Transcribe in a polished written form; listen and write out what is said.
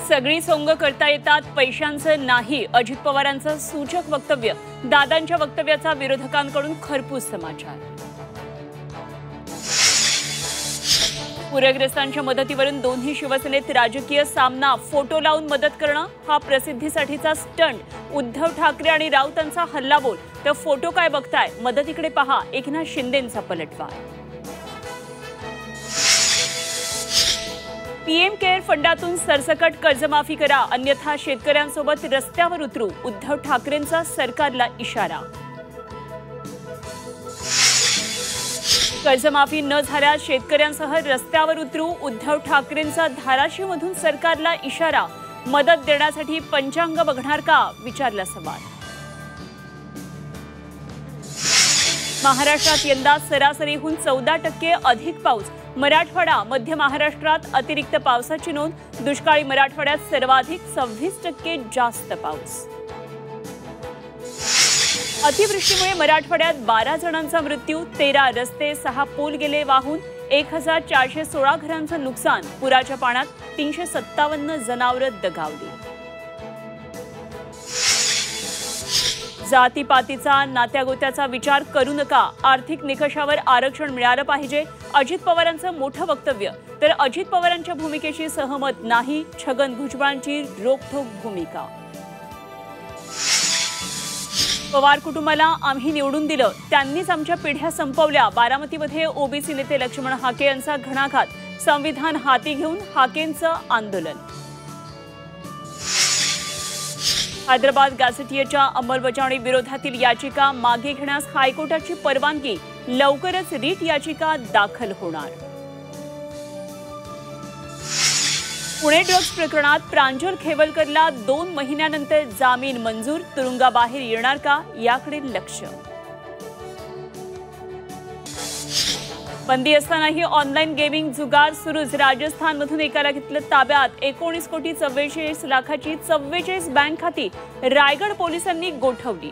सगळी सोंग करता येतात, पैशांचं नाही. अजित पवारांचं सूचक वक्तव्य. दादांच्या वक्तव्याचा विरोधकांकडून खरपूस समाचार. पूरग्रस्तांच्या मदतीवरून दोन्ही शिवसेनेत राजकीय सामना. फोटो लावून मदत करणं हा प्रसिद्धीसाठीचा स्टंट. उद्धव ठाकरे आणि राऊतांचा हल्लाबोल. तर फोटो काय बघताय, मदतीकडे पहा. एकनाथ शिंदेंचा पलटवार. पीएम केअर फंडातून सरसकट कर्जमाफी करा, अन्यथा शेतकऱ्यांसोबत रस्त्यावर उतरू. उद्धव ठाकरेंचा सरकारला इशारा. कर्जमाफी न झाल्यास शेतकऱ्यांसह रस्त्यावर उतरू. उद्धव ठाकरेंचा धाराशिवमधून सरकारला इशारा. मदत देण्यासाठी पंचांग बघणार का, विचारला सवाल. महाराष्ट्रात यंदा सरासरीहून 14% अधिक पाऊस. मराठवाडा, मध्य महाराष्ट्रात अतिरिक्त पावसाची नोंद. दुष्काळी मराठवाड्यात सर्वाधिक 26% जास्त पाऊस. अतिवृष्टीमुळे मराठवाड्यात 12 जणांचा मृत्यू. 13 रस्ते, 6 पूल गेले वाहून. 1416 घरांचं नुकसान. पुराच्या पाण्यात 357 जनावरं दगावली. जातीपातीचा, नात्यागोत्याचा विचार करू नका. आर्थिक निकषावर आरक्षण मिळालं पाहिजे. अजित पवारांचं मोठं वक्तव्य. तर अजित पवारांच्या भूमिकेशी सहमत नाही. छगन भुजबळांची रोखठोक भूमिका. पवार कुटुंबाला आम्ही निवडून दिलं, त्यांनीच आमच्या पिढ्या संपवल्या. बारामतीमध्ये ओबीसी नेते लक्ष्मण हाके यांचा घणाघात. संविधान हाती घेऊन हाकेंचं आंदोलन. हैदराबाद गॅझेटियरच्या अंमलबजावणी विरोधातील याचिका मागे घेण्यास हायकोर्टाची परवानगी. लवकरच रीट याचिका दाखल होणार. पुणे ड्रग्ज प्रकरणात प्रांजल खेवलकरला 2 महिन्यानंतर जामीन मंजूर. तुरुंगाबाहेर येणार का, याकडे लक्ष. बंदी असतानाही ऑनलाईन गेमिंग जुगार सुरूच. राजस्थानमधून एकाला घेतलं ताब्यात. 19,44,00,000 लाखाची 44 बँक खाती रायगड पोलिसांनी गोठवली.